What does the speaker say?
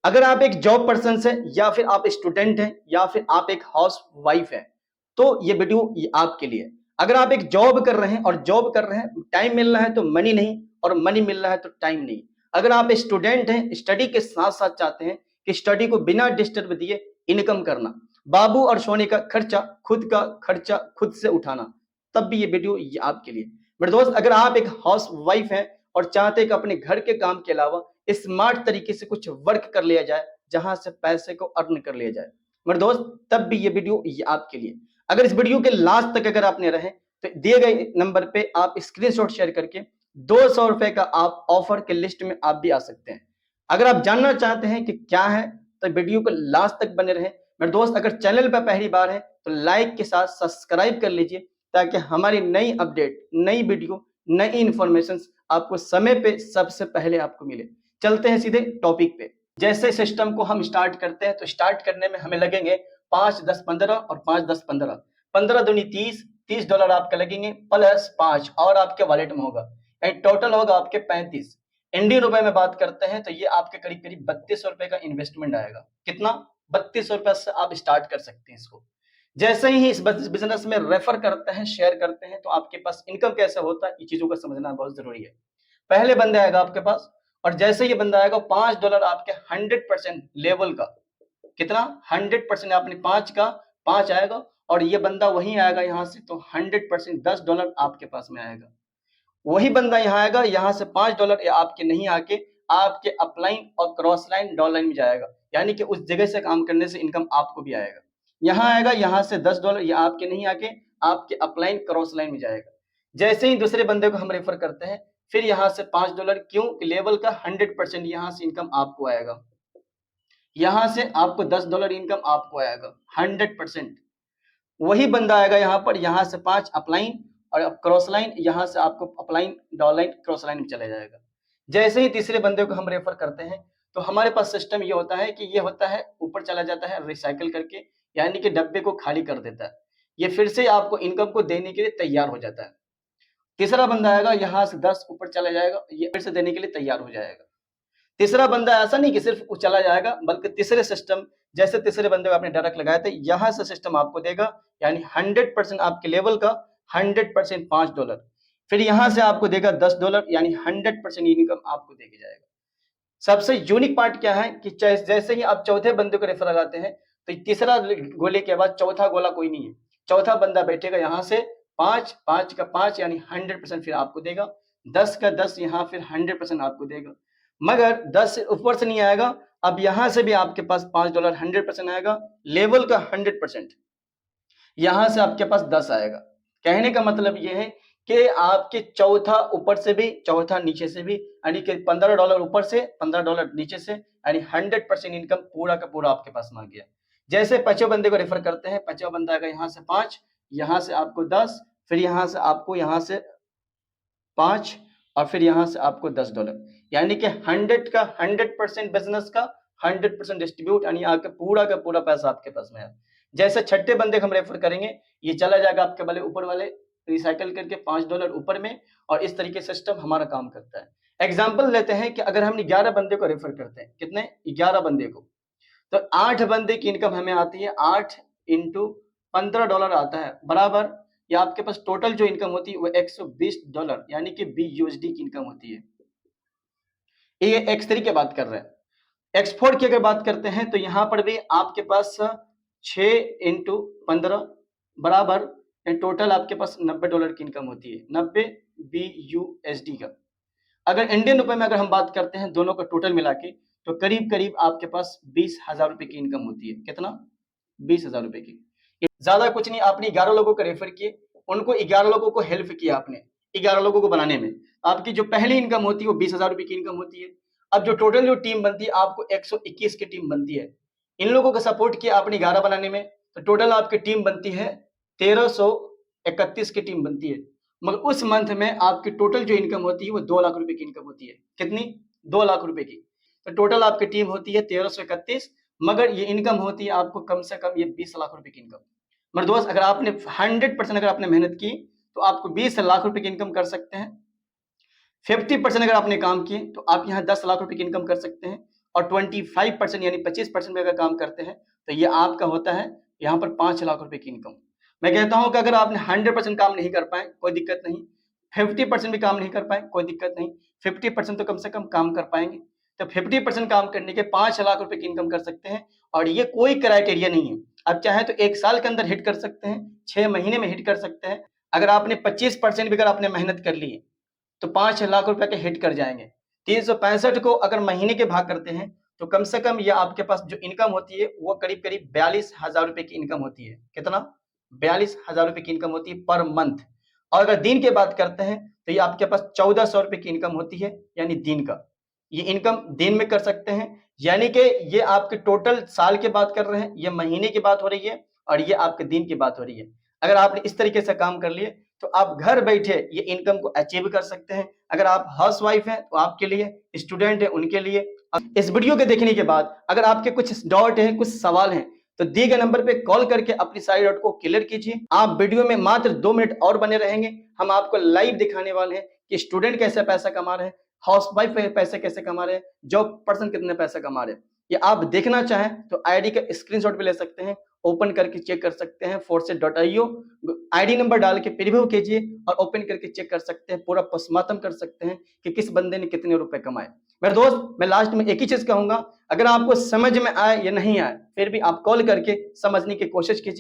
अगर आप एक जॉब पर्सन है या फिर आप स्टूडेंट हैं या फिर आप एक हाउस वाइफ है तो ये वीडियो आपके लिए। अगर आप एक जॉब कर रहे हैं और जॉब कर रहे हैं, टाइम मिल रहा है तो मनी नहीं, और मनी मिल रहा है तो टाइम नहीं। अगर आप स्टूडेंट हैं, स्टडी के साथ साथ चाहते हैं कि स्टडी को बिना डिस्टर्ब दिए इनकम करना, बाबू और सोने का खर्चा खुद से उठाना, तब भी ये वीडियो आपके लिए। मेरे दोस्त, अगर आप एक हाउस वाइफ हैं और चाहते हैं कि अपने घर के काम के अलावा स्मार्ट तरीके से कुछ वर्क कर लिया जाए जहां से पैसे को अर्न कर लिया जाए, मेरे दोस्त, तब भी ये वीडियो आपके लिए। अगर इस वीडियो के लास्ट तक अगर आपने रहे तो दिए गए नंबर पे आप स्क्रीनशॉट शेयर करके 200 रुपए का आप ऑफर के लिस्ट में आप भी आ सकते हैं। अगर आप जानना चाहते हैं कि क्या है तो वीडियो को लास्ट तक बने रहे। मेरे दोस्त, अगर चैनल पर पहली बार है तो लाइक के साथ सब्सक्राइब कर लीजिए ताकि हमारी नई अपडेट, नई वीडियो, नई इंफॉर्मेशन आपको समय पे सबसे पहले आपको मिले। चलते हैं सीधे टॉपिक पे। जैसे सिस्टम को हम स्टार्ट करते हैं तो स्टार्ट करने में हमें लगेंगे 5 10 15 और 5 10 15, 15 दूनी 30, $30 आपके लगेंगे प्लस 5 और आपके वॉलेट में होगा, टोटल होगा आपके 35। इंडियन रुपए में बात करते हैं तो ये आपके करीब करीब 3200 रुपए का इन्वेस्टमेंट आएगा। कितना? 3200 रुपए से आप स्टार्ट कर सकते हैं इसको। जैसे ही इस बिजनेस में रेफर करते हैं, शेयर करते हैं, तो आपके पास इनकम कैसे होता है ये चीजों को समझना बहुत जरूरी है। पहले बंदा आएगा आपके पास और जैसे ये बंदा आएगा $5 आपके 100% लेवल का, कितना? 100%, आपने 5 का 5 आएगा और ये बंदा वहीं आएगा यहाँ से, तो 100% $10 आपके पास में आएगा। वही बंदा यहाँ आएगा, यहाँ से $5 आपके नहीं आके आपके अपलाइन और क्रॉस लाइन डाउन लाइन में जाएगा, यानी कि उस जगह से काम करने से इनकम आपको भी आएगा। यहाँ आएगा, यहाँ से $10 ये आपके नहीं आके आपके अपलाइन क्रॉस लाइन में जाएगा। जैसे ही दूसरे बंदे को हम रेफर करते हैं, फिर यहाँ से $5, क्यों? लेवल का 100% यहाँ से इनकम आपको आएगा। यहाँ से आपको $10 इनकम आपको आएगा 100%। वही बंदा आएगा यहाँ पर, यहाँ से 5 अपलाइन और अब क्रॉस लाइन, यहाँ से आपको upline down line cross line में चला जाएगा। जैसे ही तीसरे बंदे को हम रेफर करते हैं तो हमारे पास सिस्टम ये होता है कि ये होता है ऊपर चला जाता है रिसाइकिल करके, यानी कि डब्बे को खाली कर देता है। ये फिर से आपको इनकम को देने के लिए तैयार हो जाता है। तीसरा बंदा आएगा, यहाँ से 10 ऊपर चला जाएगा, ये फिर से देने के लिए तैयार हो जाएगा। तीसरा बंदा ऐसा नहीं कि सिर्फ चला जाएगा, बल्कि तीसरे सिस्टम, जैसे तीसरे बंदे को आपने डायरेक्ट लगाया था, यहाँ से सिस्टम आपको देगा, यानी 100% आपके लेवल का 100% $5। फिर यहाँ से आपको देगा $10, यानी 100% इनकम आपको देके जाएगा। सबसे यूनिक पार्ट क्या है कि जैसे ही आप चौथे बंदे को रेफर लगाते हैं तो तीसरा गोले के बाद चौथा गोला कोई नहीं है। चौथा बंदा बैठेगा, यहाँ से 5 5 का 5 यानी 100% फिर आपको देगा, 10 का 10 यहाँ फिर 100% आपको देगा। मगर 10 से ऊपर से नहीं आएगा, अब यहाँ से भी आपके पास $5 100% आएगा, लेवल का 100%, यहाँ से आपके पास 10 आएगा। कहने का मतलब ये है कि आपके चौथा ऊपर से भी, चौथा नीचे से भी, यानी कि $15 ऊपर से, $15 नीचे से, यानी 100% इनकम पूरा का पूरा आपके पास में आ गया। जैसे 5वें बंदे को रेफर करते हैं, 5वां बंदा आएगा, यहाँ से 5, यहाँ से आपको 10, फिर यहाँ से आपको यहाँ से 5 और फिर यहाँ से आपको $10, यानी कि 100 का 100% बिजनेस का 100% डिस्ट्रीब्यूट, यानी आपके पूरा का पूरा पैसा आपके पास में है। जैसे छठे बंदे को हम रेफर करेंगे, ये चला जाएगा आपके वाले ऊपर वाले रिसाइकल करके $5 ऊपर में, और इस तरीके से सिस्टम हमारा काम करता है। एग्जाम्पल लेते हैं कि अगर हम 11 बंदे को रेफर करते हैं, कितने? 11 बंदे को, तो 8 बंदे की इनकम हमें आती है, 8 इंटू $15 आता है, बराबर या आपके पास टोटल जो इनकम होती है वो $120, यानी कि BUSD की इनकम होती है। ये एक्स तरीके बात कर रहे हैं। एक्सपोर्ट की अगर बात करते हैं तो यहाँ पर भी आपके पास 6 इंटू 15 बराबर टोटल आपके पास $90 की इनकम होती है, 90 BUSD का। अगर इंडियन रुपए में अगर हम बात करते हैं दोनों का टोटल मिला के, तो करीब करीब आपके पास 20,000 रुपए की इनकम होती है। कितना? 20,000 रुपए की। ज्यादा कुछ नहीं, आपने 11 लोगों को रेफर किए, उनको 11 लोगों को हेल्प किया आपने 11 लोगों को बनाने में, आपकी जो पहली इनकम होती है वो 20,000 रुपए की इनकम होती है। अब जो टोटल जो टीम बनती है आपको 121 की टीम बनती है। इन लोगों का सपोर्ट किया आपने 11 बनाने में, तो टोटल आपकी टीम बनती है 1331 की टीम बनती है। मगर उस मंथ में आपकी टोटल जो इनकम होती है वो 2 लाख रुपए की इनकम होती है। कितनी? 2 लाख रुपए की। तो टोटल आपकी टीम होती है 1331, मगर ये इनकम होती है आपको कम से कम ये 20 लाख रुपए की इनकम। मेरे दोस्त, अगर आपने 100% अगर आपने मेहनत की तो आपको 20 लाख रुपए की इनकम कर सकते हैं। 50% अगर आपने काम किए तो आप यहाँ 10 लाख रुपए की इनकम कर सकते हैं, और 25% यानी 25% भी अगर काम करते हैं तो ये आपका होता है यहाँ पर 5 लाख रुपए की इनकम। मैं कहता हूं कि अगर आपने 100% काम नहीं कर पाए कोई दिक्कत नहीं, 50% भी काम नहीं कर पाए कोई दिक्कत नहीं, 50% तो कम से कम काम कर पाएंगे। तो 50% काम करने के 5 लाख रुपए की इनकम कर सकते हैं और ये कोई क्राइटेरिया नहीं है। आप चाहे तो 1 साल के अंदर हिट कर सकते हैं, 6 महीने में हिट कर सकते हैं। अगर आपने 25% भी अगर आपने मेहनत कर ली है तो 5 लाख रुपए के हिट कर जाएंगे। 365 को अगर महीने के भाग करते हैं तो कम से कम ये आपके पास जो इनकम होती है वो करीब करीब 42,000 रुपए की इनकम होती है। कितना? 42,000 रुपए की इनकम होती है पर मंथ। और अगर दिन की बात करते हैं तो ये आपके पास 1400 रुपए की इनकम होती है, यानी दिन का। ये इनकम दिन में कर सकते हैं, यानी कि ये आपके टोटल साल की बात कर रहे हैं, ये महीने की बात हो रही है और ये आपके दिन की बात हो रही है। अगर आपने इस तरीके से काम कर लिए तो आप घर बैठे ये इनकम को अचीव कर सकते हैं। अगर आप हाउसवाइफ हैं तो आपके लिए, स्टूडेंट हैं उनके लिए। इस वीडियो के देखने के बाद अगर आपके कुछ डाउट है, कुछ सवाल हैं, तो दिए गए नंबर पे कॉल करके अपनी सारी डाउट को क्लियर कीजिए। आप वीडियो में मात्र 2 मिनट और बने रहेंगे। हम आपको लाइव दिखाने वाले हैं कि स्टूडेंट कैसे पैसा कमा रहे हैं, हाउसवाइफ पैसे कैसे कमा रहे हैं, जॉब पर्सन कितने पैसा कमा रहे हैं। ये आप देखना चाहें तो आईडी का स्क्रीनशॉट भी ले सकते हैं, ओपन करके चेक कर सकते हैं force.io। आईडी नंबर डाल के प्रीव्यू कीजिए और ओपन करके चेक कर सकते हैं, पूरा पोस्टमार्टम कर सकते हैं कि किस बंदे ने कितने रुपए कमाए। मेरे दोस्त, मैं लास्ट में एक ही चीज कहूंगा, अगर आपको समझ में आए या नहीं आए फिर भी आप कॉल करके समझने की कोशिश कीजिए।